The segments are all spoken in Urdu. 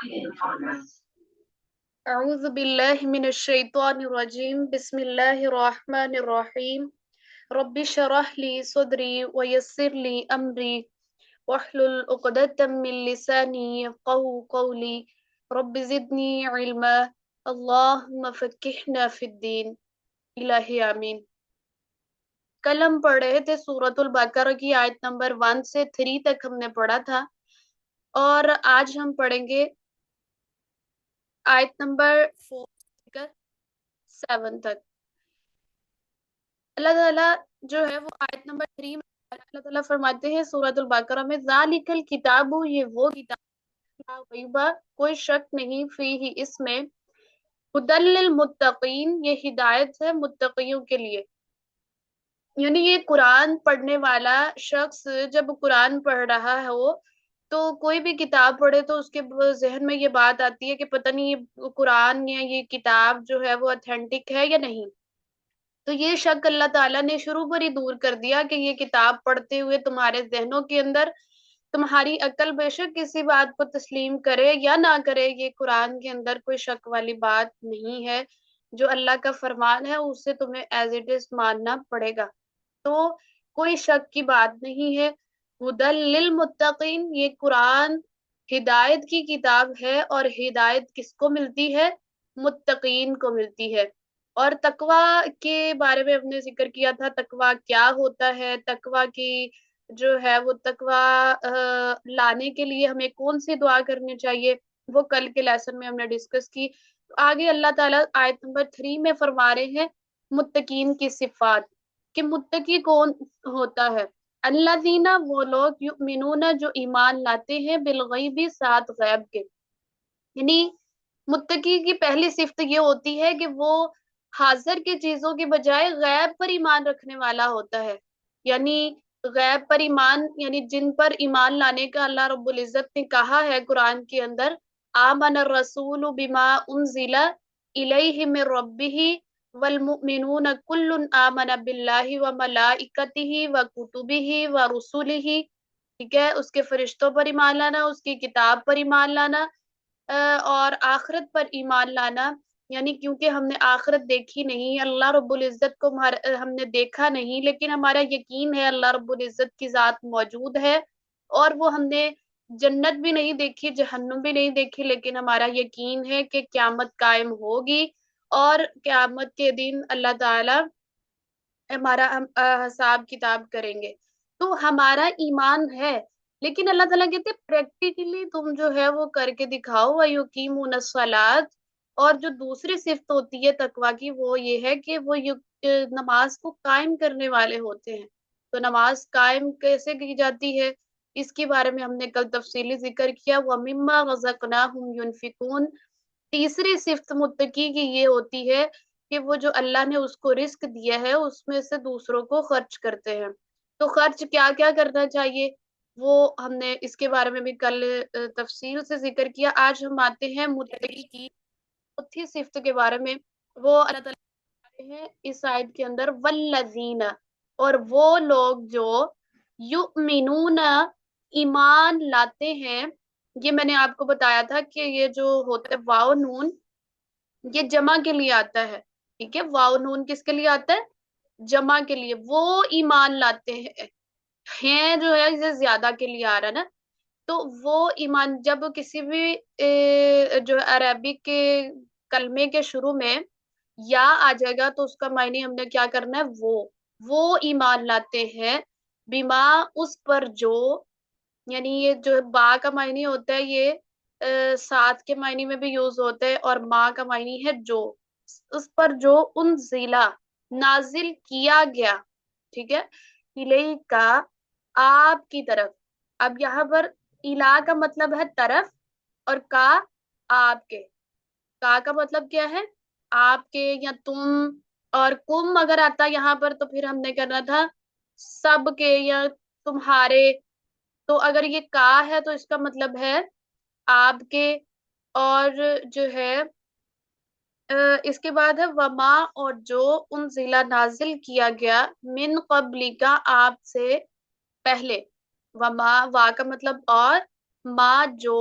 أعوذ بالله من الشيطان الرجيم بسم الله الرحمن الرحيم رب اشرح لي صدري ويسر لي أمري واحلل عقدة من لساني يفقهوا قولي رب زدني علما اللهم فقهنا في الدين الہی آمین۔ کل ہم پڑھ رہے تھے سورۃ البقرہ کی آیت نمبر 1 سے 3 تک ہم نے پڑھا تھا، اور آج ہم پڑھیں گے آیت نمبر 4 7 تک۔ اللہ تعالیٰ جو ہے وہ آیت نمبر 3 میں اللہ تعالیٰ فرماتے ہیں سورۃ البقرہ میں، ذالک الکتاب، یہ وہ کتاب لا ریب، کوئی شک نہیں، فیہ، اس میں، ھدی للمتقین، یہ ہدایت ہے متقیوں کے لیے۔ یعنی یہ قرآن پڑھنے والا شخص جب قرآن پڑھ رہا ہو تو کوئی بھی کتاب پڑھے تو اس کے ذہن میں یہ بات آتی ہے کہ پتہ نہیں یہ قرآن یا یہ کتاب جو ہے وہ اتھینٹک ہے یا نہیں، تو یہ شک اللہ تعالیٰ نے شروع پر ہی دور کر دیا کہ یہ کتاب پڑھتے ہوئے تمہارے ذہنوں کے اندر تمہاری عقل بے شک کسی بات کو تسلیم کرے یا نہ کرے، یہ قرآن کے اندر کوئی شک والی بات نہیں ہے، جو اللہ کا فرمان ہے اسے تمہیں ایز اٹ از ماننا پڑے گا، تو کوئی شک کی بات نہیں ہے۔ ھدی للمتقین، یہ قرآن ہدایت کی کتاب ہے، اور ہدایت کس کو ملتی ہے؟ متقین کو ملتی ہے۔ اور تقوی کے بارے میں ہم نے ذکر کیا تھا، تقوی کیا ہوتا ہے، تقوی کی جو ہے وہ تقوی لانے کے لیے ہمیں کون سی دعا کرنی چاہیے، وہ کل کے لیسن میں ہم نے ڈسکس کی۔ آگے اللہ تعالیٰ آیت نمبر 3 میں فرما رہے ہیں متقین کی صفات، کہ متقی کون ہوتا ہے؟ الذین، وہ لوگ، یؤمنون، جو ایمان لاتے ہیں، بالغیب، ساتھ غیب کے، یعنی متقی کی پہلی صفت یہ ہوتی ہے کہ وہ حاضر کی چیزوں کے بجائے غیب پر ایمان رکھنے والا ہوتا ہے، یعنی غیب پر ایمان، یعنی جن پر ایمان لانے کا اللہ رب العزت نے کہا ہے قرآن کے اندر، آمن الرسول بما انزل الیہ من ربہ والمؤمنون کل آمن باللہ وملائکتہ وکتبہ ورسلہ، ٹھیک ہے، اس کے فرشتوں پر ایمان لانا، اس کی کتاب پر ایمان لانا، اور آخرت پر ایمان لانا، یعنی کیونکہ ہم نے آخرت دیکھی نہیں، اللہ رب العزت کو ہم نے دیکھا نہیں، لیکن ہمارا یقین ہے اللہ رب العزت کی ذات موجود ہے، اور وہ ہم نے جنت بھی نہیں دیکھی، جہنم بھی نہیں دیکھی، لیکن ہمارا یقین ہے کہ قیامت قائم ہوگی، اور قیامت کے دن اللہ تعالی ہمارا حساب کتاب کریں گے، تو ہمارا ایمان ہے، لیکن اللہ تعالیٰ کہتے ہیں پریکٹیکلی تم جو ہے وہ کر کے دکھاؤ، وَيُقِيمُونَ الصَّلَاةَ، اور جو دوسری صفت ہوتی ہے تقویٰ کی وہ یہ ہے کہ وہ نماز کو قائم کرنے والے ہوتے ہیں۔ تو نماز قائم کیسے کی جاتی ہے اس کے بارے میں ہم نے کل تفصیلی ذکر کیا، وَمِمَّا رَزَقْنَاهُمْ يُنْفِقُونَ، تیسری صفت متقی کی یہ ہوتی ہے کہ وہ جو اللہ نے اس کو رزق دیا ہے اس میں سے دوسروں کو خرچ کرتے ہیں۔ تو خرچ کیا کیا کرنا چاہیے وہ ہم نے اس کے بارے میں بھی کل تفصیل سے ذکر کیا۔ آج ہم آتے ہیں متقی کی چوتھی صفت کے بارے میں، وہ اللہ تعالیٰ ہیں اس آیت کے اندر، والذین، اور وہ لوگ جو یؤمنون، ایمان لاتے ہیں، یہ میں نے آپ کو بتایا تھا کہ یہ جو ہوتا ہے واو نون، یہ جمع کے لیے آتا ہے، ٹھیک ہے، واو نون کس کے لیے آتا ہے؟ جمع کے لیے، وہ ایمان لاتے ہیں جو ہے اسے زیادہ کے لیے آ رہا ہے نا، تو وہ ایمان جب کسی بھی جو عربک کے کلمے کے شروع میں یا آ جائے گا تو اس کا معنی ہم نے کیا کرنا ہے؟ وہ ایمان لاتے ہیں، بیما، اس پر جو، یعنی یہ جو با کا معنی ہوتا ہے یہ ساتھ کے معنی میں بھی یوز ہوتا ہے، اور ماں کا معنی ہے جو، اس پر جو انزلہ، نازل کیا گیا، ٹھیک ہے، الیہ کا، آپ کی طرف، اب یہاں پر الہ کا مطلب ہے طرف، اور کا آپ کے، کا مطلب کیا ہے؟ آپ کے یا تم، اور کم اگر آتا یہاں پر تو پھر ہم نے کرنا تھا سب کے یا تمہارے، تو اگر یہ کا ہے تو اس کا مطلب ہے آپ کے، اور جو ہے اس کے بعد ہے وما، اور جو انزلہ، نازل کیا گیا، من قبلی کا، آپ سے پہلے، وما، وا کا مطلب اور، ما جو،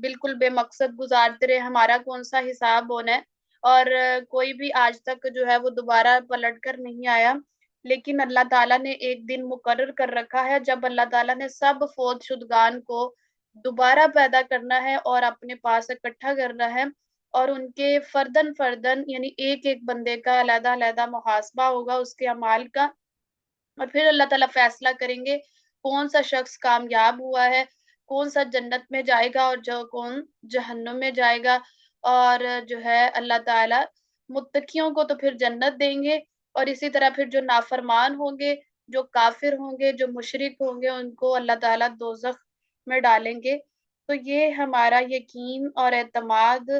بالکل بے مقصد گزارتے رہے، ہمارا کون سا حساب ہونا ہے، اور کوئی بھی آج تک جو ہے وہ دوبارہ پلٹ کر نہیں آیا۔ لیکن اللہ تعالیٰ نے ایک دن مقرر کر رکھا ہے جب اللہ تعالیٰ نے سب فوت شدگان کو دوبارہ پیدا کرنا ہے اور اپنے پاس اکٹھا کرنا ہے، اور ان کے فردن فردن یعنی ایک ایک بندے کا علیحدہ علیحدہ محاسبہ ہوگا اس کے اعمال کا، اور پھر اللہ تعالیٰ فیصلہ کریں گے کون سا شخص کامیاب ہوا ہے، کون سا جنت میں جائے گا اور جو کون جہنم میں جائے گا۔ اور جو ہے اللہ تعالیٰ متقیوں کو تو پھر جنت دیں گے، اور اسی طرح پھر جو نافرمان ہوں گے، جو کافر ہوں گے، جو مشرک ہوں گے، ان کو اللہ تعالیٰ دوزخ میں ڈالیں گے۔ تو یہ ہمارا یقین اور اعتماد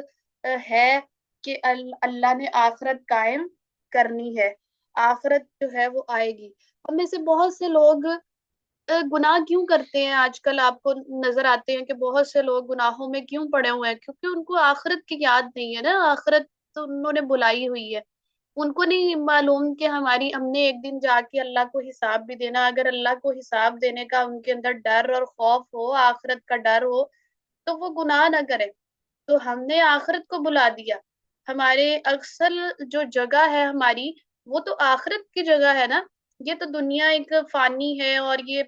ہے کہ اللہ نے آخرت قائم کرنی ہے، آخرت جو ہے وہ آئے گی۔ ہم میں سے بہت سے لوگ گناہ کیوں کرتے ہیں آج کل؟ آپ کو نظر آتے ہیں کہ بہت سے لوگ گناہوں میں کیوں پڑے ہوئے ہیں؟ کیونکہ ان کو آخرت کی یاد نہیں ہے نا، آخرت تو انہوں نے بلائی ہوئی ہے، ان کو نہیں معلوم کہ ہم نے ایک دن جا کے اللہ کو حساب بھی دینا۔ اگر اللہ کو حساب دینے کا ان کے اندر ڈر اور خوف ہو، آخرت کا ڈر ہو، تو وہ گناہ نہ کریں۔ تو ہم نے آخرت کو بلا دیا، ہمارے اکثر جو جگہ ہے ہماری، وہ تو آخرت کی جگہ ہے نا۔ یہ تو دنیا ایک فانی ہے اور یہ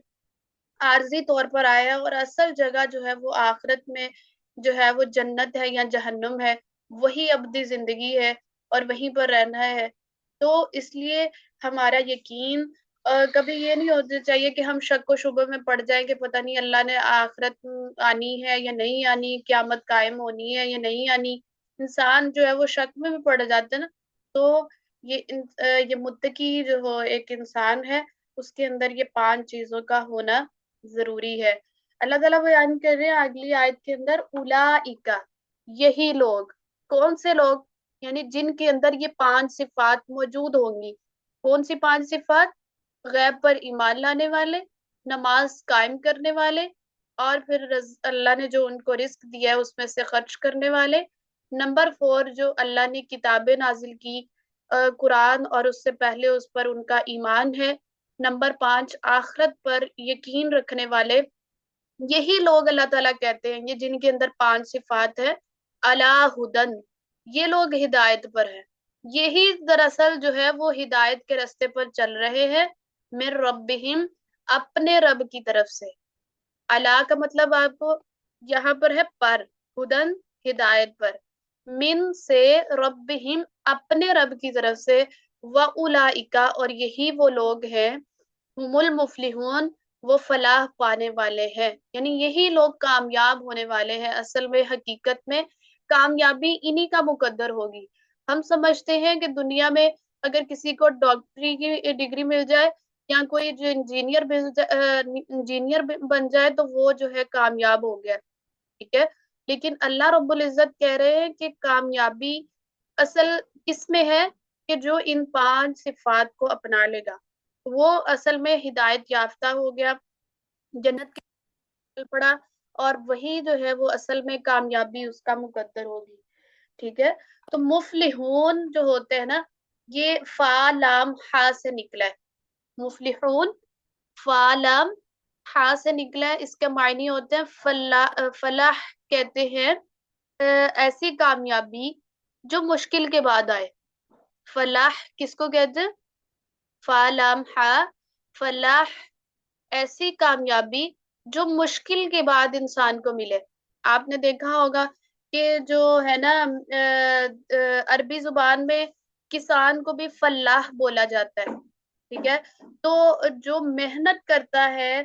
عارضی طور پر آیا ہے، اور اصل جگہ جو ہے وہ آخرت میں جو ہے وہ جنت ہے یا جہنم ہے، وہی ابدی زندگی ہے اور وہیں پر رہنا ہے۔ تو اس لیے ہمارا یقین کبھی یہ نہیں ہونا چاہیے کہ ہم شک و شبہ میں پڑ جائیں کہ پتہ نہیں اللہ نے آخرت آنی ہے یا نہیں آنی، قیامت قائم ہونی ہے یا نہیں آنی۔ انسان جو ہے وہ شک میں بھی پڑ جاتا ہے نا۔ تو یہ متقی جو ہو ایک انسان ہے، اس کے اندر یہ 5 چیزوں کا ہونا ضروری ہے۔ اللہ تعالیٰ بیان کر رہے ہیں اگلی آیت کے اندر، اولئک، یہی لوگ، کون سے لوگ؟ یعنی جن کے اندر یہ 5 صفات موجود ہوں گی۔ کون سی 5 صفات؟ غیب پر ایمان لانے والے، نماز قائم کرنے والے، اور پھر اللہ نے جو ان کو رزق دیا ہے اس میں سے خرچ کرنے والے۔ نمبر 4، جو اللہ نے کتابیں نازل کی، قرآن اور اس سے پہلے اس پر ان کا ایمان ہے۔ نمبر 5، آخرت پر یقین رکھنے والے۔ یہی لوگ اللہ تعالیٰ کہتے ہیں، یہ جن کے اندر 5 صفات ہے، علی ہدن، یہ لوگ ہدایت پر ہیں، یہی دراصل جو ہے وہ ہدایت کے راستے پر چل رہے ہیں، من ربہم، اپنے رب کی طرف سے۔ علا کا مطلب آپ کو یہاں پر ہے پر، ہدن ہدایت پر، من سے، ربہم اپنے رب کی طرف سے، وَأُولَئِکَ اور یہی وہ لوگ ہیں، ہم المفلحون وہ فلاح پانے والے ہیں، یعنی یہی لوگ کامیاب ہونے والے ہیں۔ اصل میں حقیقت میں کامیابی انہی کا مقدر ہوگی۔ ہم سمجھتے ہیں کہ دنیا میں اگر کسی کو ڈاکٹری کی ڈگری مل جائے یا کوئی جو انجینئر بن جائے تو وہ جو ہے کامیاب ہو گیا، ٹھیک ہے۔ لیکن اللہ رب العزت کہہ رہے ہیں کہ کامیابی اصل کس میں ہے؟ کہ جو ان 5 صفات کو اپنا لے گا وہ اصل میں ہدایت یافتہ ہو گیا، جنت کے پل پڑا، اور وہی جو ہے وہ اصل میں کامیابی اس کا مقدر ہوگی، ٹھیک ہے۔ تو مفلحون جو ہوتے ہیں نا، یہ فا لام ہا سے نکلا ہے، مفلحون فا لام ہا سے نکلا ہے، اس کے معنی ہوتے ہیں فلاح، فلاح کہتے ہیں ایسی کامیابی جو مشکل کے بعد آئے۔ فلاح کس کو کہتے ہیں؟ فا لام ہا، فلاح ایسی کامیابی جو مشکل کے بعد انسان کو ملے۔ آپ نے دیکھا ہوگا کہ جو ہے نا عربی زبان میں کسان کو بھی فلاح بولا جاتا ہے، ٹھیک ہے۔ تو جو محنت کرتا ہے،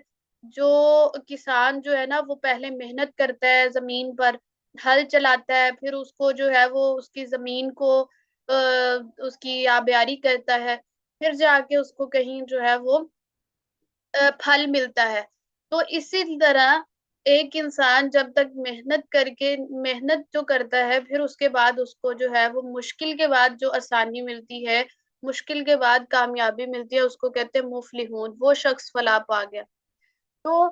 جو کسان جو ہے نا وہ پہلے محنت کرتا ہے زمین پر، ہل چلاتا ہے، پھر اس کو جو ہے وہ اس کی زمین کو اس کی آبیاری کرتا ہے، پھر جا کے اس کو کہیں جو ہے وہ پھل ملتا ہے۔ تو اسی طرح ایک انسان جب تک محنت کر کے محنت جو کرتا ہے، پھر اس کے بعد اس کو جو ہے وہ مشکل کے بعد جو آسانی ملتی ہے، مشکل کے بعد کامیابی ملتی ہے، اس کو کہتے ہیں مفلحون، وہ شخص فلاح پا گیا۔ تو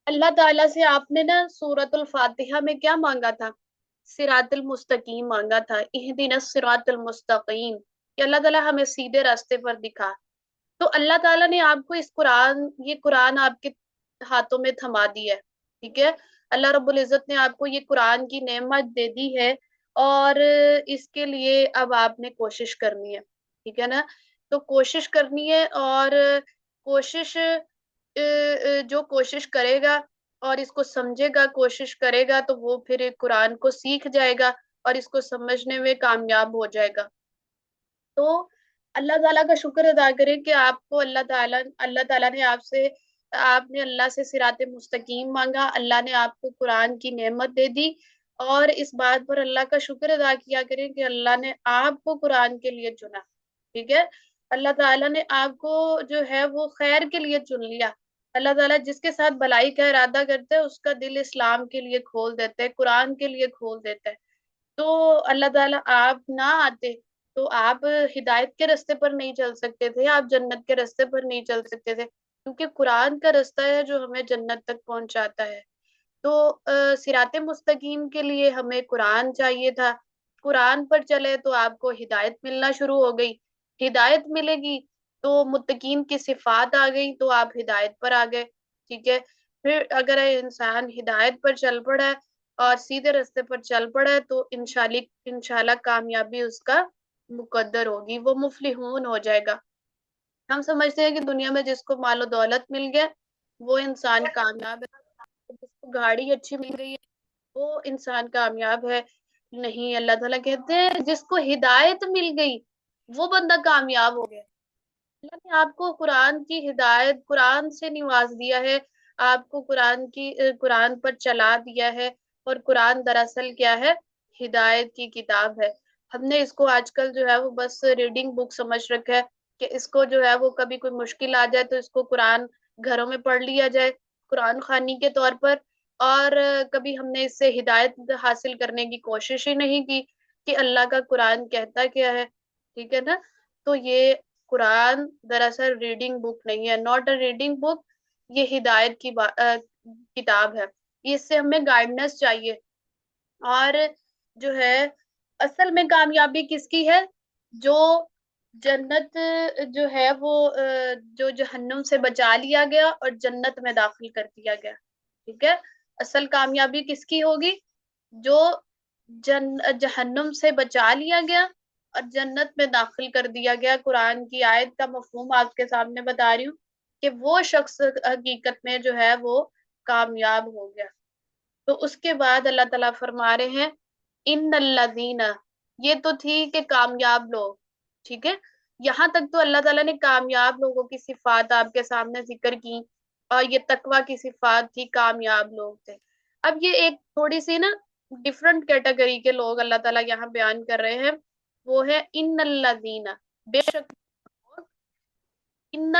اللہ تعالیٰ سے آپ نے نا سورۃ الفاتحہ میں کیا مانگا تھا؟ صراط المستقیم مانگا تھا، اہدنا الصراط المستقیم، کہ اللہ تعالیٰ ہمیں سیدھے راستے پر دکھا۔ تو اللہ تعالیٰ نے آپ کو یہ قرآن آپ کے ہاتھوں میں تھما دی ہے، ٹھیک ہے۔ اللہ رب العزت نے آپ کو یہ قرآن کی نعمت دے دی ہے، اور اس کے لیے اب آپ نے کوشش کرنی ہے، ٹھیک ہے نا؟ تو کوشش کرنی ہے، اور کوشش جو کوشش کرے گا اور اس کو سمجھے گا، کوشش کرے گا، تو وہ پھر قرآن کو سیکھ جائے گا اور اس کو سمجھنے میں کامیاب ہو جائے گا۔ تو اللہ تعالیٰ کا شکر ادا کریں کہ آپ کو اللہ تعالیٰ نے آپ نے اللہ سے صراط مستقیم مانگا، اللہ نے آپ کو قرآن کی نعمت دے دی، اور اس بات پر اللہ کا شکر ادا کیا کریں کہ اللہ نے آپ کو قرآن کے لیے چنا، ٹھیک ہے؟ اللہ تعالیٰ نے آپ کو جو ہے وہ خیر کے لیے چن لیا۔ اللہ تعالیٰ جس کے ساتھ بھلائی کا ارادہ کرتے ہیں اس کا دل اسلام کے لیے کھول دیتے ہیں، قرآن کے لیے کھول دیتے ہیں۔ تو اللہ تعالیٰ آپ نہ آتے تو آپ ہدایت کے راستے پر نہیں چل سکتے تھے، آپ جنت کے راستے پر نہیں چل سکتے تھے، کیونکہ قرآن کا راستہ ہے جو ہمیں جنت تک پہنچاتا ہے۔ تو صراط مستقیم کے لیے ہمیں قرآن چاہیے تھا، قرآن پر چلے تو آپ کو ہدایت ملنا شروع ہو گئی، ہدایت ملے گی تو متقین کی صفات آ گئی تو آپ ہدایت پر آ گئے، ٹھیک ہے؟ پھر اگر انسان ہدایت پر چل پڑا ہے اور سیدھے راستے پر چل پڑا ہے تو انشاءاللہ کامیابی اس کا مقدر ہوگی، وہ مفلحون ہو جائے گا۔ ہم سمجھتے ہیں کہ دنیا میں جس کو مال و دولت مل گیا وہ انسان کامیاب ہے، جس کو گاڑی اچھی مل گئی ہے وہ انسان کامیاب ہے۔ نہیں، اللہ تعالیٰ کہتے ہیں جس کو ہدایت مل گئی وہ بندہ کامیاب ہو گیا۔ اللہ نے آپ کو قرآن کی ہدایت، قرآن سے نواز دیا ہے، آپ کو قرآن پر چلا دیا ہے، اور قرآن دراصل کیا ہے؟ ہدایت کی کتاب ہے۔ ہم نے اس کو آج کل جو ہے وہ بس ریڈنگ بک سمجھ رکھا ہے کہ اس کو جو ہے وہ کبھی کوئی مشکل آ جائے تو اس کو قرآن گھروں میں پڑھ لیا جائے قرآن خوانی کے طور پر، اور کبھی ہم نے اس سے ہدایت حاصل کرنے کی کوشش ہی نہیں کی کہ اللہ کا قرآن کہتا کیا ہے، ٹھیک ہے نا؟ تو یہ قرآن دراصل ریڈنگ بک نہیں ہے، ناٹ اے ریڈنگ بک، یہ ہدایت کی کتاب ہے، اس سے ہمیں گائیڈنس چاہیے۔ اور جو ہے اصل میں کامیابی کس کی ہے؟ جو جنت جو ہے وہ جو جہنم سے بچا لیا گیا اور جنت میں داخل کر دیا گیا، ٹھیک ہے؟ اصل کامیابی کس کی ہوگی؟ جو جہنم سے بچا لیا گیا اور جنت میں داخل کر دیا گیا۔ قرآن کی آیت کا مفہوم آپ کے سامنے بتا رہی ہوں کہ وہ شخص حقیقت میں جو ہے وہ کامیاب ہو گیا۔ تو اس کے بعد اللہ تعالیٰ فرما رہے ہیں ان الذین، یہ تو تھی کہ کامیاب لوگ، ٹھیک ہے؟ یہاں تک تو اللہ تعالیٰ نے کامیاب لوگوں کی صفات آپ کے سامنے ذکر کی، اور یہ تقوی کی صفات تھی، کامیاب لوگ تھے۔ اب یہ ایک تھوڑی سی نا ڈفرنٹ کیٹیگری کے لوگ اللہ تعالیٰ یہاں بیان کر رہے ہیں، وہ ہے ان الذین، بے شک، ان،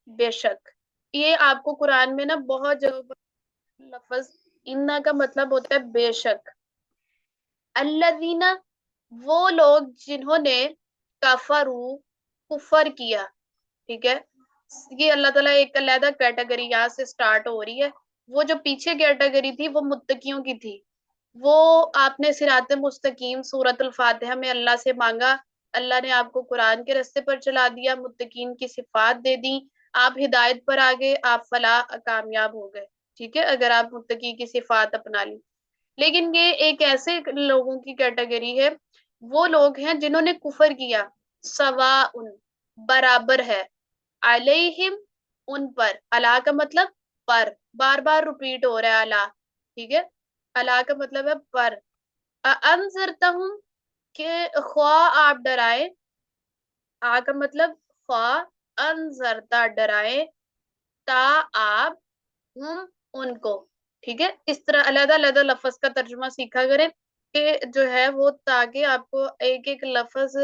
بے شک۔ یہ آپ کو قرآن میں نا بہت جگہ پر لفظ ان کا مطلب ہوتا ہے بے شک۔ الذین، وہ لوگ جنہوں نے کفروا، کفر کیا، ٹھیک ہے؟ یہ اللہ تعالیٰ ایک علیحدہ کیٹیگری یہاں سے سٹارٹ ہو رہی ہے۔ وہ جو پیچھے کیٹیگری تھی وہ متقیوں کی تھی، وہ آپ نے صراط مستقیم سورۃ الفاتحہ میں اللہ سے مانگا، اللہ نے آپ کو قرآن کے راستے پر چلا دیا، متقین کی صفات دے دی، آپ ہدایت پر آ گئے، آپ فلاح کامیاب ہو گئے، ٹھیک ہے؟ اگر آپ متقی کی صفات اپنا لی۔ لیکن یہ ایک ایسے لوگوں کی کیٹیگری ہے، وہ لوگ ہیں جنہوں نے کفر کیا، سواء، برابر ہے، علیہم، ان پر، علی کا مطلب پر، بار بار ریپیٹ ہو رہا ہے علی، ٹھیک ہے؟ علی کا مطلب ہے پر، انذرتہم، کہ خواہ آپ ڈرائے، آ کا مطلب خواہ، انذرتا ڈرائے، تا آپ، ہم، ان کو، ٹھیک ہے؟ اس طرح علیحدہ علیحدہ لفظ کا ترجمہ سیکھا کریں کہ جو ہے وہ تاکہ آپ کو ایک ایک لفظ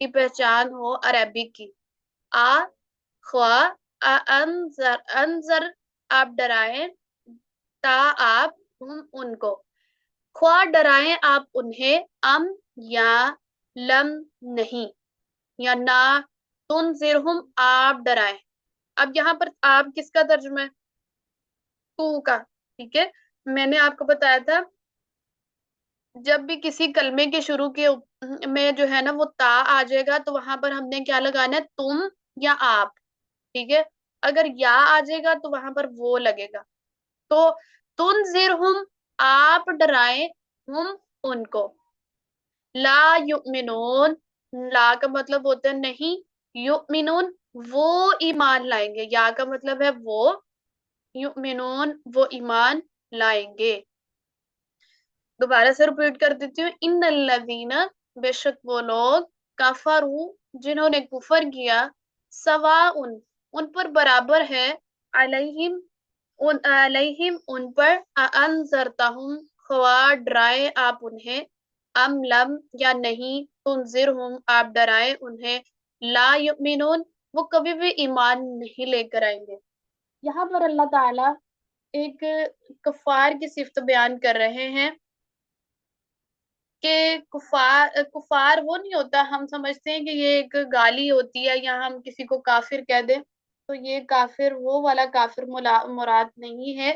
کی پہچان ہو عربی کی۔ آ، خواہ، انذر، انذر، آپ ڈرائیں، تا آپ، ہم، ان کو، خواہ ڈرائیں آپ انہیں، ام، یا لم، نہیں، یا نہ، تنذرہم، آپ ڈرائیں۔ اب یہاں پر آپ کس کا ترجمہ ہے؟ تو کا، ٹھیک ہے؟ میں نے آپ کو بتایا تھا جب بھی کسی کلمے کے شروع کے میں جو ہے نا وہ تا آ جائے گا تو وہاں پر ہم نے کیا لگانا ہے؟ تم یا آپ، ٹھیک ہے؟ اگر یا آ جائے گا تو وہاں پر وہ لگے گا۔ تو تنذرہم، آپ ڈرائیں ہم ان کو، لا یؤمنون، لا کا مطلب ہوتا ہے نہیں، یؤمنون وہ ایمان لائیں گے، یا کا مطلب ہے وہ، یؤمنون وہ ایمان لائیں گے۔ دوبارہ سے ریپیٹ کر دیتی ہوں، ان الذین بے شک وہ لوگ، کفروا جنہوں نے کفر کیا، سواء ان پر برابر ہے، علیہم ان پر، انذرتہم خواہ ڈرائے آپ انہیں، ام لم یا نہیں، تنذرہم آپ ڈرائے انہیں، لا یؤمنون وہ کبھی بھی ایمان نہیں لے کر آئیں گے۔ یہاں پر اللہ تعالی ایک کفار کی صفت بیان کر رہے ہیں کہ کفار وہ نہیں ہوتا، ہم سمجھتے ہیں کہ یہ ایک گالی ہوتی ہے یا ہم کسی کو کافر کہہ دیں، تو یہ کافر وہ والا کافر مراد نہیں ہے،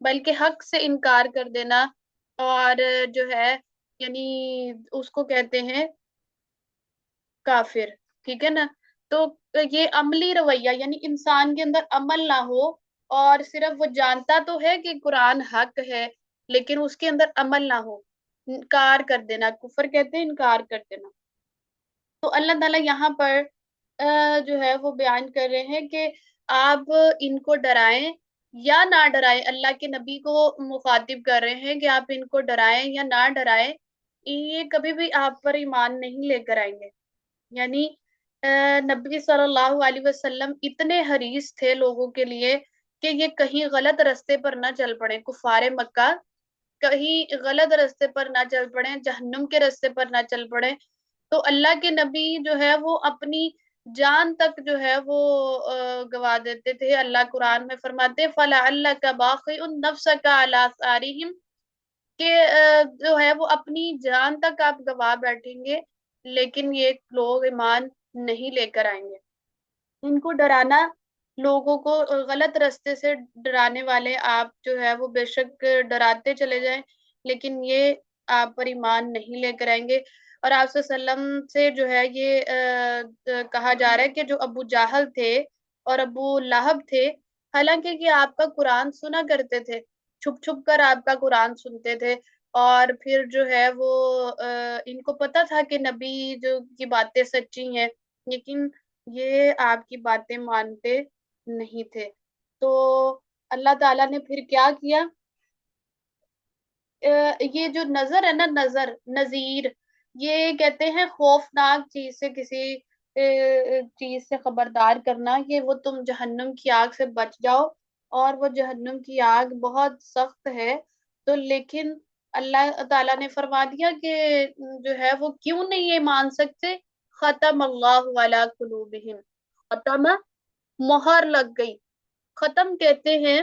بلکہ حق سے انکار کر دینا، اور جو ہے یعنی اس کو کہتے ہیں کافر، ٹھیک ہے نا۔ تو یہ عملی رویہ، یعنی انسان کے اندر عمل نہ ہو، اور صرف وہ جانتا تو ہے کہ قرآن حق ہے لیکن اس کے اندر عمل نہ ہو، انکار کر دینا، کفر کہتے ہیں انکار کر دینا۔ تو اللہ تعالیٰ یہاں پر جو ہے وہ بیان کر رہے ہیں کہ آپ ان کو ڈرائیں یا نہ ڈرائیں، اللہ کے نبی کو مخاطب کر رہے ہیں کہ آپ ان کو ڈرائیں یا نہ ڈرائیں، یہ کبھی بھی آپ پر ایمان نہیں لے کر آئیں گے۔ یعنی نبی صلی اللہ علیہ وسلم اتنے حریص تھے لوگوں کے لیے کہ یہ کہیں غلط رستے پر نہ چل پڑے، کفار مکہ کہیں غلط رستے پر نہ چل پڑے، جہنم کے رستے پر نہ چل پڑے۔ تو اللہ کے نبی جو ہے وہ اپنی جان تک جو ہے وہ گوا دیتے تھے۔ اللہ قرآن میں فرماتے فَلَعَلَّكَ بَاخِعٌ نَفْسَكَ عَلَىٰ آثَارِهِمْ، کہ جو ہے وہ اپنی جان تک آپ گوا بیٹھیں گے لیکن یہ لوگ ایمان نہیں لے کر آئیں گے۔ ان کو ڈرانا، لوگوں کو غلط رستے سے ڈرانے والے آپ جو ہے وہ بے شک ڈراتے چلے جائیں لیکن یہ آپ پر ایمان نہیں لے کر آئیں گے۔ اور آپ صلی اللہ علیہ وسلم سے جو ہے یہ کہا جا رہا ہے کہ جو ابو جہل تھے اور ابو لہب تھے، حالانکہ کہ آپ کا قرآن سنا کرتے تھے، چھپ چھپ کر آپ کا قرآن سنتے تھے، اور پھر جو ہے وہ ان کو پتا تھا کہ نبی جو کی باتیں سچی ہیں، لیکن یہ آپ کی باتیں مانتے نہیں تھے۔ تو اللہ تعالیٰ نے پھر کیا کیا، یہ جو نظر ہے نا، نظر نذیر، یہ کہتے ہیں خوفناک چیز سے کسی چیز سے خبردار کرنا کہ وہ تم جہنم کی آگ سے بچ جاؤ، اور وہ جہنم کی آگ بہت سخت ہے۔ تو لیکن اللہ تعالیٰ نے فرما دیا کہ جو ہے وہ کیوں نہیں یہ مان سکتے، ختم اللہ علی قلوبہم، ختم مہر لگ گئی، ختم کہتے ہیں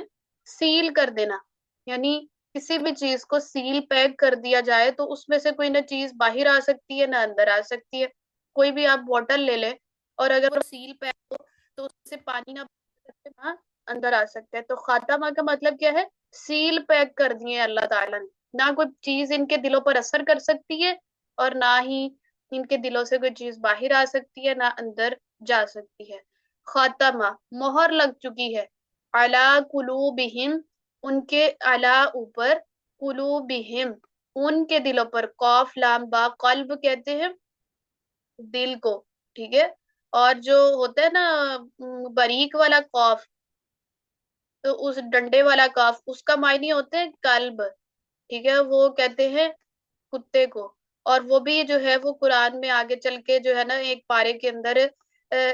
سیل کر دینا، یعنی کسی بھی چیز کو سیل پیک کر دیا جائے تو اس میں سے کوئی نہ چیز باہر آ سکتی ہے نہ اندر آ سکتی ہے۔ کوئی بھی آپ بوٹل لے لیں اور اگر وہ سیل پیک ہو تو اس سے پانی نہ نہ اندر آ سکتا ہے۔ تو خاتمہ کا مطلب کیا ہے، سیل پیک کر دیے اللہ تعالیٰ نے، نہ کوئی چیز ان کے دلوں پر اثر کر سکتی ہے اور نہ ہی ان کے دلوں سے کوئی چیز باہر آ سکتی ہے نہ اندر جا سکتی ہے۔ خاتمہ مہر لگ چکی ہے، علی قلوبہم ان کے علی اوپر، قلوبہم ان کے دلوں پر، قاف لام با، قلب کہتے ہیں دل کو، ٹھیک ہے، اور جو ہوتا ہے نا باریک والا قاف، تو اس ڈنڈے والا قاف اس کا معنی ہوتا ہے قلب، ٹھیک ہے، وہ کہتے ہیں کتے کو۔ اور وہ بھی جو ہے وہ قرآن میں آگے چل کے جو ہے نا ایک پارے کے اندر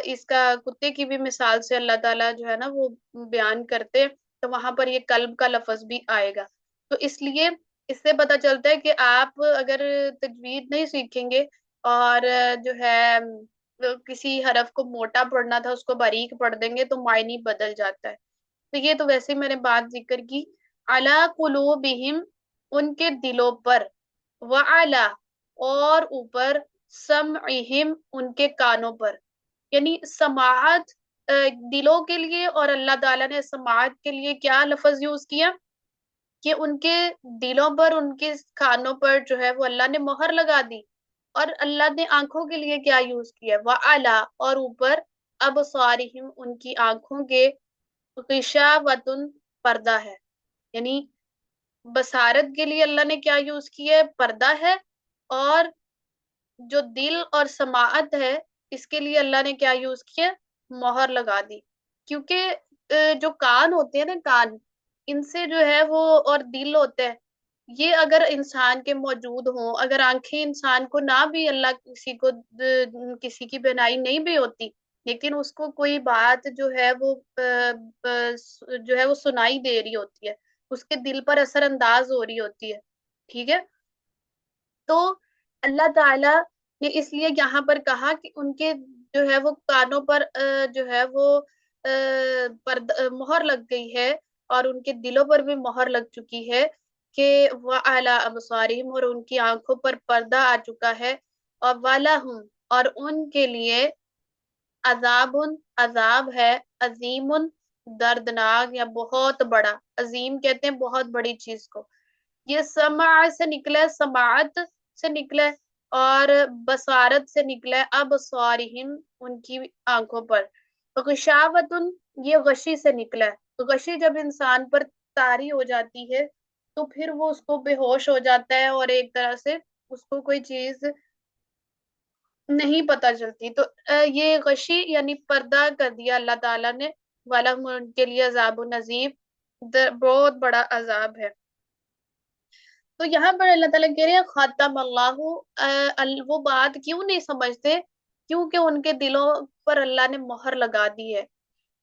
اس کا کتے کی بھی مثال سے اللہ تعالیٰ جو ہے نا وہ بیان کرتے، تو وہاں پر یہ قلب کا لفظ بھی آئے گا۔ تو اس لیے اس سے پتہ چلتا ہے کہ آپ اگر تجوید نہیں سیکھیں گے اور جو ہے کسی حرف کو موٹا پڑھنا تھا اس کو باریک پڑھ دیں گے تو معنی بدل جاتا ہے۔ تو یہ تو ویسے ہی میں نے بات ذکر کی، علی قلوبہم ان کے دلوں پر، وعلی اور اوپر، سمعہم ان کے کانوں پر، یعنی سماعت دلوں کے لیے، اور اللہ تعالیٰ نے سماعت کے لیے کیا لفظ یوز کیا کہ ان کے دلوں پر، ان کے کانوں پر جو ہے وہ اللہ نے مہر لگا دی۔ اور اللہ نے آنکھوں کے لیے کیا یوز کیا، وعلی اور اوپر، ابصارہم ان کی آنکھوں کے، غشاوۃ پردہ ہے، یعنی بصارت کے لیے اللہ نے کیا یوز کیا ہے؟ پردہ ہے. اور جو دل اور سماعت ہے اس کے لیے اللہ نے کیا یوز کیا؟ مہر لگا دی. کیونکہ جو کان ہوتے ہیں نا، کان، ان سے جو ہے وہ، اور دل ہوتے ہیں، یہ اگر انسان کے موجود ہوں، اگر آنکھیں انسان کو نہ بھی، اللہ کسی کو کسی کی بینائی نہیں بھی ہوتی، لیکن اس کو کوئی بات جو ہے وہ جو ہے وہ سنائی دے رہی ہوتی ہے، اس کے دل پر اثر انداز ہو رہی ہوتی ہے. ٹھیک ہے. تو اللہ تعالی نے اس لیے یہاں پر کہا کہ ان کے جو ہے وہ کانوں پر جو ہے وہ مہر لگ گئی ہے، اور ان کے دلوں پر بھی مہر لگ چکی ہے، کہ وَعَلَىٰ أَبْصَارِهِمْ، اور ان کی آنکھوں پر پردہ آ چکا ہے. اور وَلَهُمْ، اور ان کے لیے عذاب، عذاب ہے، عظیم، دردناک یا بہت بڑا. عظیم کہتے ہیں بہت بڑی چیز کو. یہ سمع سے نکلا ہے، سماعت سے نکلا ہے، اور بصارت سے نکلا ہے ابصارہم، ان کی آنکھوں پر. غشاوتن، یہ غشی سے نکلا ہے. غشی جب انسان پر طاری ہو جاتی ہے تو پھر وہ اس کو بے ہوش ہو جاتا ہے، اور ایک طرح سے اس کو کوئی چیز نہیں پتہ چلتی. تو یہ غشی یعنی پردہ کر دیا اللہ تعالیٰ نے. وَلَهُمْ، ان کے لیے عذاب النذیر، بہت بڑا عذاب ہے. تو یہاں پر اللہ تعالیٰ کہہ رہے ہیں ختم اللہ. وہ بات کیوں نہیں سمجھتے؟ کیونکہ ان کے دلوں پر اللہ نے مہر لگا دی ہے.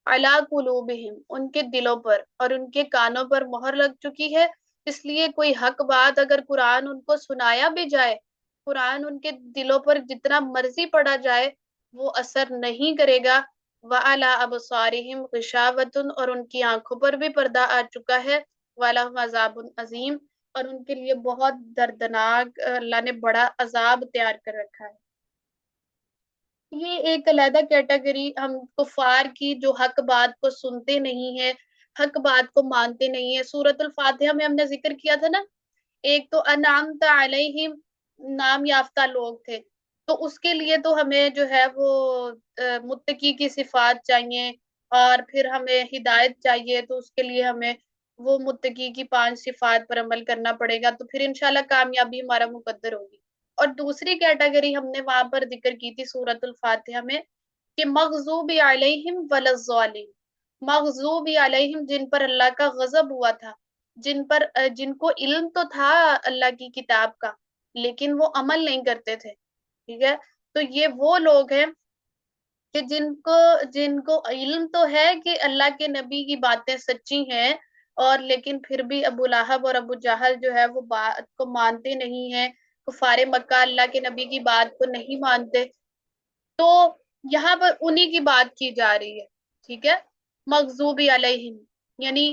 علی قلوبہم، ان کے دلوں پر اور ان کے کانوں پر مہر لگ چکی ہے. اس لیے کوئی حق بات اگر قرآن ان کو سنایا بھی جائے، قرآن ان کے دلوں پر جتنا مرضی پڑا جائے وہ اثر نہیں کرے گا. وعلی ابصارہم غشاوۃ، اور ان کی آنکھوں پر بھی پردہ آ چکا ہے. ولہم عذاب عظیم، اور ان کے لیے بہت دردناک اللہ نے بڑا عذاب تیار کر رکھا ہے. یہ ایک علیحدہ کیٹیگری ہم کفار کی، جو حق بات کو سنتے نہیں ہیں، حق بات کو مانتے نہیں ہیں. سورۃ الفاتحہ میں ہم نے ذکر کیا تھا نا، ایک تو انعمت علیہم، نام یافتہ لوگ تھے، تو اس کے لیے تو ہمیں جو ہے وہ متقی کی صفات چاہیے، اور پھر ہمیں ہدایت چاہیے، تو اس کے لیے ہمیں وہ متقی کی 5 صفات پر عمل کرنا پڑے گا، تو پھر انشاءاللہ کامیابی ہمارا مقدر ہوگی. اور دوسری کیٹیگری ہم نے وہاں پر ذکر کی تھی سورۃ الفاتحہ میں، کہ مغضوب علیہم ولا الضالین. مغضوب علیہم، جن پر اللہ کا غضب ہوا تھا، جن کو علم تو تھا اللہ کی کتاب کا، لیکن وہ عمل نہیں کرتے تھے. ٹھیک ہے. تو یہ وہ لوگ ہیں کہ جن کو علم تو ہے کہ اللہ کے نبی کی باتیں سچی ہیں، اور لیکن پھر بھی ابو لہب اور ابو جہل جو ہے وہ بات کو مانتے نہیں ہیں. کفار مکہ اللہ کے نبی کی بات کو نہیں مانتے. تو یہاں پر انہی کی بات کی جا رہی ہے. ٹھیک ہے. مغضوب علیہم، یعنی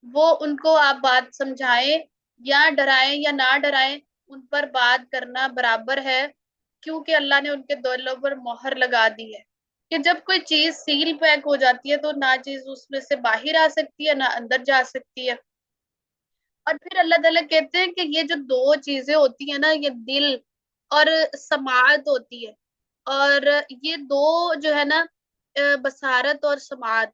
وہ ان کو آپ بات سمجھائیں یا ڈرائیں یا نہ ڈرائیں، ان پر بات کرنا برابر ہے، کیونکہ اللہ نے ان کے دلوں پر مہر لگا دی ہے، کہ جب کوئی چیز سیل پیک ہو جاتی ہے تو نہ چیز اس میں سے باہر آ سکتی ہے نہ اندر جا سکتی ہے. اور پھر اللہ تعالیٰ کہتے ہیں کہ یہ جو 2 چیزیں ہوتی ہیں نا، یہ دل اور سماعت ہوتی ہے، اور یہ 2 جو ہے نا، بصارت اور سماعت،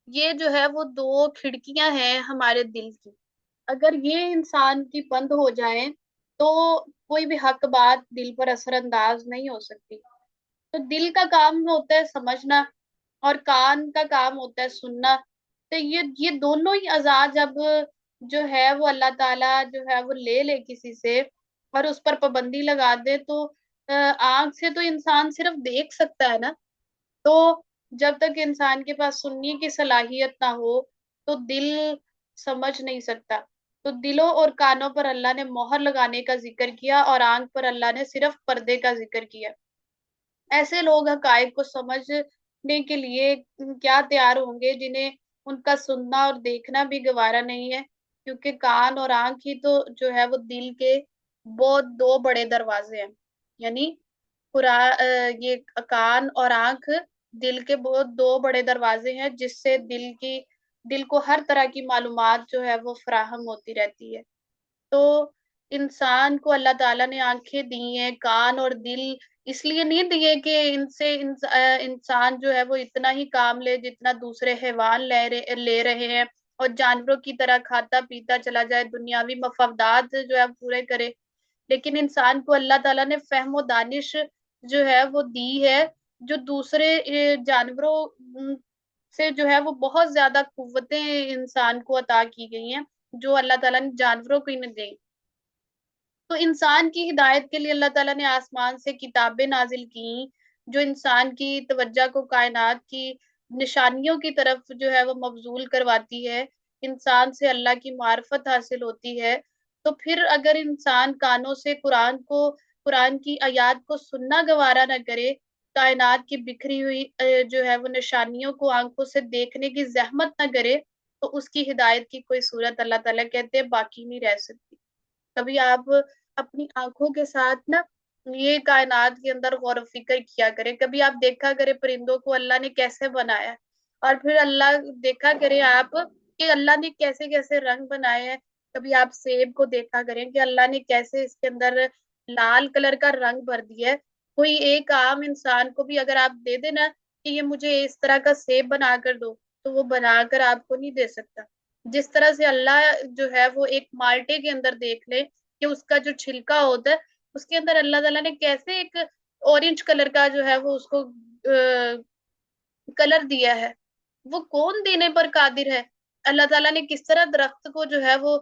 یہ جو ہے وہ 2 کھڑکیاں ہیں ہمارے دل کی. اگر یہ انسان کی بند ہو جائیں تو کوئی بھی حق بات دل پر اثر انداز نہیں ہو سکتی. تو دل کا کام ہوتا ہے سمجھنا، اور کان کا کام ہوتا ہے سننا. تو یہ دونوں ہی اعضاء جب جو ہے وہ اللہ تعالیٰ جو ہے وہ لے لے کسی سے، اور اس پر پابندی لگا دے، تو آنکھ سے تو انسان صرف دیکھ سکتا ہے نا. تو جب تک انسان کے پاس سننے کی صلاحیت نہ ہو تو دل سمجھ نہیں سکتا. تو دلوں اور کانوں پر اللہ نے مہر لگانے کا ذکر کیا، اور آنکھ پر اللہ نے صرف پردے کا ذکر کیا. ایسے لوگ حقائق کو سمجھنے کے لیے کیا تیار ہوں گے جنہیں ان کا سننا اور دیکھنا بھی گوارا نہیں ہے. کیونکہ کان اور آنکھ ہی تو جو ہے وہ دل کے بہت 2 بڑے دروازے ہیں. یعنی یہ کان اور آنکھ دل کے بہت 2 بڑے دروازے ہیں، جس سے دل کو ہر طرح کی معلومات جو ہے وہ فراہم ہوتی رہتی ہے. تو انسان کو اللہ تعالیٰ نے آنکھیں دی ہیں، کان اور دل اس لیے نہیں دیے کہ ان سے انسان جو ہے وہ اتنا ہی کام لے جتنا دوسرے حیوان لے رہے ہیں، اور جانوروں کی طرح کھاتا پیتا چلا جائے، دنیاوی مفادات جو ہے پورے کرے۔ لیکن انسان کو اللہ تعالیٰ نے فہم و دانش جو ہے وہ دی ہے، جو دوسرے جانوروں سے جو ہے وہ بہت زیادہ قوتیں انسان کو عطا کی گئی ہیں، جو اللہ تعالیٰ نے جانوروں کو ہی نہیں دی۔ تو انسان کی ہدایت کے لیے اللہ تعالیٰ نے آسمان سے کتابیں نازل کی، جو انسان کی توجہ کو کائنات کی نشانیوں کی طرف جو ہے وہ مبذول کرواتی ہے، انسان سے اللہ کی معرفت حاصل ہوتی ہے۔ تو پھر اگر انسان کانوں سے قرآن کی آیات کو سننا گوارا نہ کرے، کائنات کی بکھری ہوئی جو ہے وہ نشانیوں کو آنکھوں سے دیکھنے کی زحمت نہ کرے، تو اس کی ہدایت کی کوئی صورت اللہ تعالیٰ کہتے ہیں باقی نہیں رہ سکتی۔ کبھی آپ اپنی آنکھوں کے ساتھ نا یہ کائنات کے اندر غور و فکر کیا کرے، کبھی آپ دیکھا کرے پرندوں کو اللہ نے کیسے بنایا ہے، اور پھر اللہ دیکھا کرے آپ کہ اللہ نے کیسے کیسے رنگ بنائے ہیں۔ کبھی آپ سیب کو دیکھا کریں کہ اللہ نے کیسے اس کے اندر لال کلر کا رنگ بھر دیا ہے۔ کوئی ایک عام انسان کو بھی اگر آپ دے دینا کہ یہ مجھے اس طرح کا سیب بنا کر دو، تو وہ بنا کر آپ کو نہیں دے سکتا۔ جس طرح سے اللہ جو ہے وہ ایک مالٹے کے اندر دیکھ لے کہ اس کا جو چھلکا ہوتا ہے اس کے اندر اللہ تعالیٰ نے کیسے ایک اورنج کلر کا جو ہے وہ اس کو کلر دیا ہے، وہ کون دینے پر قادر ہے؟ اللہ تعالیٰ نے کس طرح درخت کو جو ہے وہ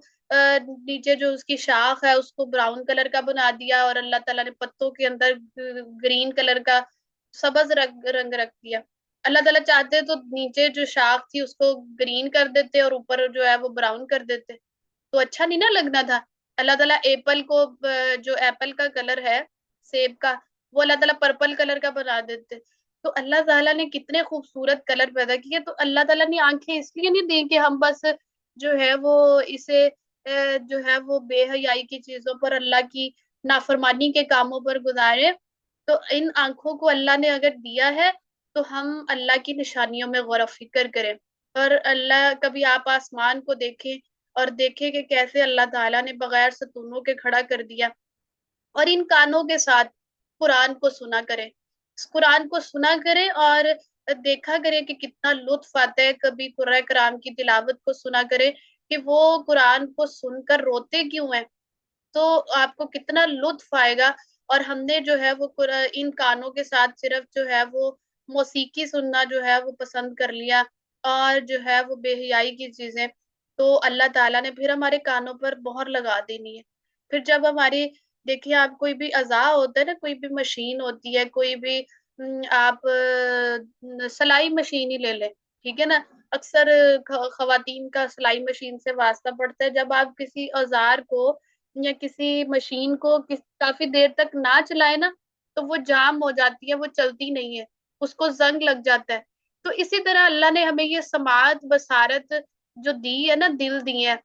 نیچے جو اس کی شاخ ہے اس کو براؤن کلر کا بنا دیا، اور اللہ تعالیٰ نے پتوں کے اندر گرین کلر کا سبز رنگ رکھ دیا۔ اللہ تعالیٰ چاہتے تو نیچے جو شاخ تھی اس کو گرین کر دیتے اور اوپر جو ہے وہ براؤن کر دیتے، تو اچھا نہیں نہ لگنا تھا۔ اللہ تعالیٰ ایپل کو جو ایپل کا کلر ہے سیب کا، وہ اللہ تعالیٰ پرپل کلر کا بنا دیتے۔ تو اللہ تعالیٰ نے کتنے خوبصورت کلر پیدا کیے، تو اللہ تعالیٰ نے آنکھیں اس لیے نہیں دی کہ ہم بس جو ہے وہ اسے جو ہے وہ بے حیائی کی چیزوں پر، اللہ کی نافرمانی کے کاموں پر گزارے۔ تو ان آنکھوں کو اللہ نے اگر دیا ہے تو ہم اللہ کی نشانیوں میں غور و فکر کریں، اور اللہ کبھی آپ آسمان کو دیکھیں اور دیکھیں کہ کیسے اللہ تعالیٰ نے بغیر ستونوں کے کھڑا کر دیا، اور ان کانوں کے ساتھ قرآن کو سنا کرے، اس قرآن کو سنا کرے اور دیکھا کرے کہ کتنا لطف آتا ہے۔ کبھی قرآن کرام کی تلاوت کو سنا کرے کہ وہ قرآن کو سن کر روتے کیوں ہیں، تو آپ کو کتنا لطف آئے گا۔ اور ہم نے جو ہے وہ ان کانوں کے ساتھ صرف جو ہے وہ موسیقی سننا جو ہے وہ پسند کر لیا، اور جو ہے وہ بے حیائی کی چیزیں، تو اللہ تعالیٰ نے پھر ہمارے کانوں پر مہر لگا دینی ہے۔ پھر جب ہماری دیکھیے آپ کوئی بھی اعضاء ہوتا ہے نا، کوئی بھی مشین ہوتی ہے، کوئی بھی آپ سلائی مشین ہی لے لیں، ٹھیک ہے نا، اکثر خواتین کا سلائی مشین سے واسطہ پڑتا ہے۔ جب آپ کسی اوزار کو یا کسی مشین کو کافی دیر تک نہ چلائے نا، تو وہ جام ہو جاتی ہے، وہ چلتی نہیں ہے، اس کو زنگ لگ جاتا ہے۔ تو اسی طرح اللہ نے ہمیں یہ سماعت بصارت جو دی ہے نا، دل دی ہے،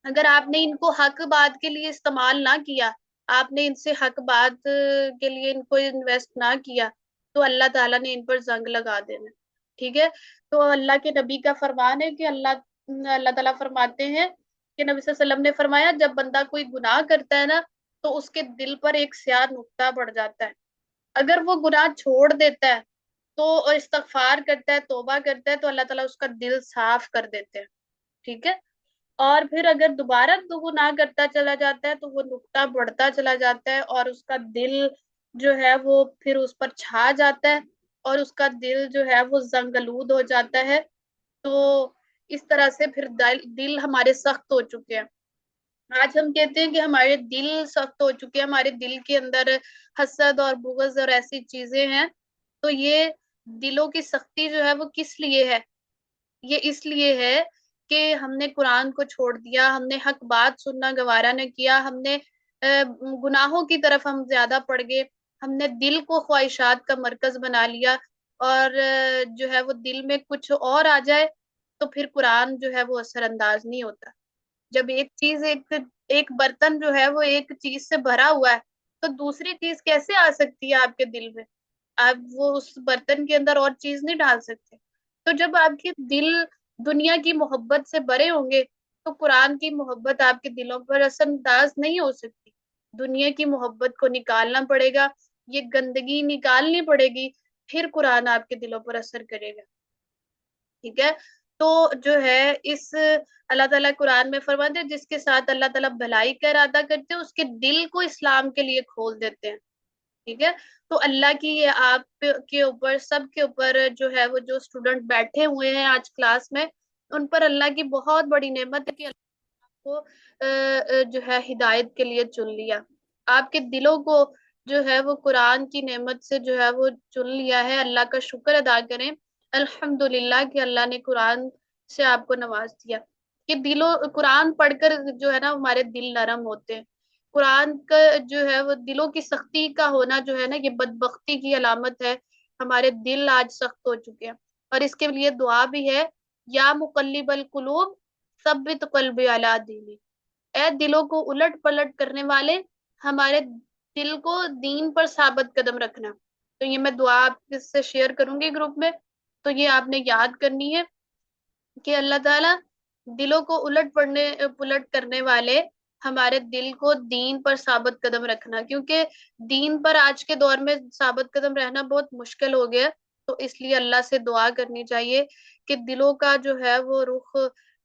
اگر آپ نے ان کو حق بات کے لیے استعمال نہ کیا، آپ نے ان سے حق بات کے لیے ان کو انویسٹ نہ کیا، تو اللہ تعالیٰ نے ان پر زنگ لگا دینا، ٹھیک ہے۔ تو اللہ کے نبی کا فرمان ہے کہ اللہ تعالیٰ فرماتے ہیں کہ نبی صلی اللہ علیہ وسلم نے فرمایا جب بندہ کوئی گناہ کرتا ہے نا، تو اس کے دل پر ایک سیاہ نقطہ پڑ جاتا ہے، اگر وہ گناہ چھوڑ دیتا ہے تو استغفار کرتا ہے، توبہ کرتا ہے، تو اللہ تعالیٰ اس کا دل صاف کر دیتے ہیں، ٹھیک ہے۔ اور پھر اگر دوبارہ تو گناہ کرتا چلا جاتا ہے تو وہ نقطہ بڑھتا چلا جاتا ہے، اور اس کا دل جو ہے وہ پھر اس پر چھا جاتا ہے، اور اس کا دل جو ہے وہ زنگلود ہو جاتا ہے۔ تو اس طرح سے پھر دل ہمارے سخت ہو چکے ہیں۔ آج ہم کہتے ہیں کہ ہمارے دل سخت ہو چکے ہیں، ہمارے دل کے اندر حسد اور بغض اور ایسی چیزیں ہیں، تو یہ دلوں کی سختی جو ہے وہ کس لیے ہے؟ یہ اس لیے ہے کہ ہم نے قرآن کو چھوڑ دیا، ہم نے حق بات سننا گوارا نہ کیا، ہم نے گناہوں کی طرف ہم زیادہ پڑ گئے، ہم نے دل کو خواہشات کا مرکز بنا لیا، اور جو ہے وہ دل میں کچھ اور آ جائے تو پھر قرآن جو ہے وہ اثر انداز نہیں ہوتا۔ جب ایک چیز ایک برتن جو ہے وہ ایک چیز سے بھرا ہوا ہے، تو دوسری چیز کیسے آ سکتی ہے آپ کے دل میں؟ آپ وہ اس برتن کے اندر اور چیز نہیں ڈال سکتے۔ تو جب آپ کے دل دنیا کی محبت سے بھرے ہوں گے تو قرآن کی محبت آپ کے دلوں پر اثر انداز نہیں ہو سکتی، دنیا کی محبت کو نکالنا پڑے گا، یہ گندگی نکالنی پڑے گی، پھر قرآن آپ کے دلوں پر اثر کرے گا، ٹھیک ہے۔ تو جو ہے اس اللہ تعالیٰ قرآن میں فرماتے ہیں جس کے ساتھ اللہ تعالیٰ بھلائی کا ارادہ کرتے ہیں اس کے دل کو اسلام کے لیے کھول دیتے ہیں. ٹھیک ہے. تو اللہ کی یہ آپ کے اوپر سب کے اوپر جو ہے وہ جو اسٹوڈنٹ بیٹھے ہوئے ہیں آج کلاس میں ان پر اللہ کی بہت بڑی نعمت ہے کہ اللہ کو جو ہے ہدایت کے لیے چن لیا. آپ کے دلوں کو جو ہے وہ قرآن کی نعمت سے جو ہے وہ چن لیا ہے. اللہ کا شکر ادا کریں الحمدللہ کہ اللہ نے قرآن سے آپ کو نواز دیا کہ قرآن پڑھ کر جو ہے نا ہمارے دل نرم ہوتے ہیں. قرآن کا جو ہے وہ دلوں کی سختی کا ہونا جو ہے نا یہ بدبختی کی علامت ہے. ہمارے دل آج سخت ہو چکے ہیں اور اس کے لیے دعا بھی ہے یا مقلب القلوب ثبت قلبی علی دینی. اے دلوں کو الٹ پلٹ کرنے والے ہمارے دل کو دین پر ثابت قدم رکھنا. تو یہ میں دعا آپ سے شیئر کروں گی گروپ میں. تو یہ آپ نے یاد کرنی ہے کہ اللہ تعالیٰ دلوں کو پلٹ کرنے والے ہمارے دل کو دین پر ثابت قدم رکھنا کیونکہ دین پر آج کے دور میں ثابت قدم رہنا بہت مشکل ہو گیا. تو اس لیے اللہ سے دعا کرنی چاہیے کہ دلوں کا جو ہے وہ رخ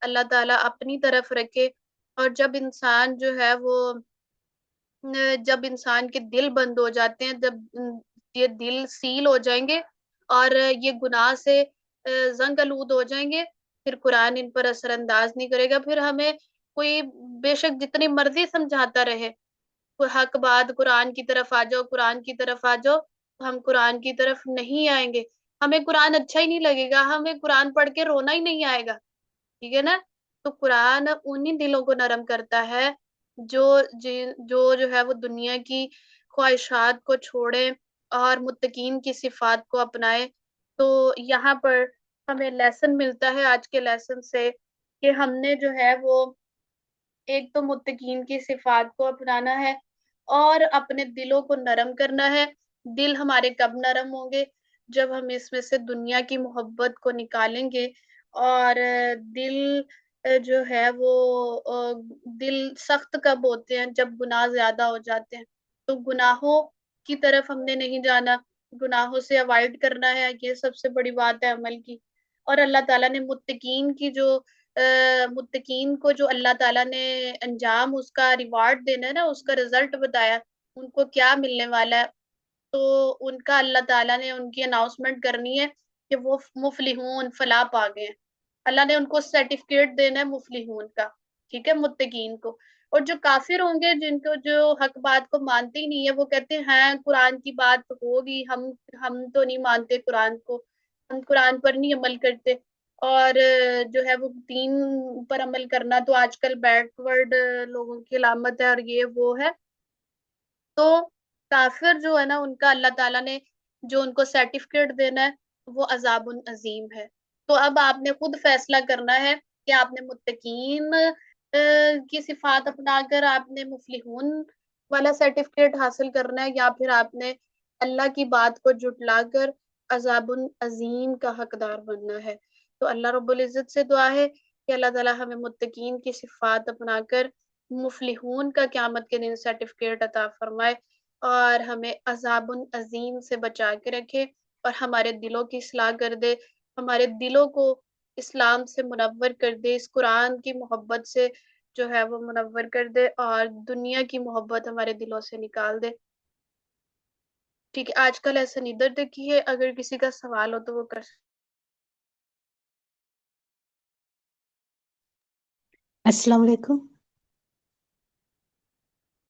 اللہ تعالیٰ اپنی طرف رکھے. اور جب انسان کے دل بند ہو جاتے ہیں جب یہ دل سیل ہو جائیں گے اور یہ گناہ سے زنگ آلود ہو جائیں گے پھر قرآن ان پر اثر انداز نہیں کرے گا. پھر ہمیں کوئی بے شک جتنی مرضی سمجھاتا رہے کوئی حق بات قرآن کی طرف آ جاؤ قرآن کی طرف آ جاؤ تو ہم قرآن کی طرف نہیں آئیں گے. ہمیں قرآن اچھا ہی نہیں لگے گا ہمیں قرآن پڑھ کے رونا ہی نہیں آئے گا. ٹھیک ہے نا. تو قرآن انہی دلوں کو نرم کرتا ہے جو جو ہے وہ دنیا کی خواہشات کو چھوڑے اور متقین کی صفات کو اپنائے. تو یہاں پر ہمیں لیسن ملتا ہے آج کے لیسن سے کہ ہم نے جو ہے وہ ایک تو متقین کی صفات کو اپنانا ہے اور اپنے دلوں کو نرم کرنا ہے. دل ہمارے کب نرم ہوں گے جب ہم اس میں سے دنیا کی محبت کو نکالیں گے. اور دل جو ہے وہ دل سخت کب ہوتے ہیں جب گناہ زیادہ ہو جاتے ہیں. تو گناہوں کی طرف ہم نے نہیں جانا گناہوں سے اوائڈ کرنا ہے. یہ سب سے بڑی بات ہے عمل کی. اور اللہ تعالیٰ نے متقین کو جو اللہ تعالیٰ نے انجام اس کا ریوارڈ دینا ہے نا اس کا رزلٹ بتایا ان کو کیا ملنے والا ہے. تو ان کا اللہ تعالیٰ نے ان کی اناؤنسمنٹ کرنی ہے کہ وہ مفلحون فلاح پا گئے ہیں. اللہ نے ان کو سرٹیفکیٹ دینا ہے مفلحون کا. ٹھیک ہے. متقین کو. اور جو کافر ہوں گے جن کو جو حق بات کو مانتے ہی نہیں ہے وہ کہتے ہیں ہاں قرآن کی بات ہوگی ہم تو نہیں مانتے قرآن کو ہم قرآن پر نہیں عمل کرتے. اور جو ہے وہ دین پر عمل کرنا تو آج کل بیکورڈ لوگوں کی علامت ہے اور یہ وہ ہے. تو کافر جو ہے نا ان کا اللہ تعالیٰ نے جو ان کو سرٹیفکیٹ دینا ہے وہ عذاب عظیم ہے. تو اب آپ نے خود فیصلہ کرنا ہے کہ آپ نے متقین کی صفات اپنا کر آپ نے مفلحون والا سرٹیفکیٹ حاصل کرنا ہے یا پھر آپ نے اللہ کی بات کو جھٹلا کر عذاب عظیم کا حقدار بننا ہے. تو اللہ رب العزت سے دعا ہے کہ اللہ تعالیٰ ہمیں متقین کی صفات اپنا کر مفلحون کا قیامت کے دن سرٹیفکیٹ عطا فرمائے اور ہمیں عذاب عظیم سے بچا کے رکھے اور ہمارے دلوں کی اصلاح کر دے. ہمارے دلوں کو اسلام سے منور کر دے اس قرآن کی محبت سے جو ہے وہ منور کر دے اور دنیا کی محبت ہمارے دلوں سے نکال دے. ٹھیک ہے. آج کل ایسا ندر دیکھی ہے اگر کسی کا سوال ہو تو وہ کر سکتے. السلام علیکم.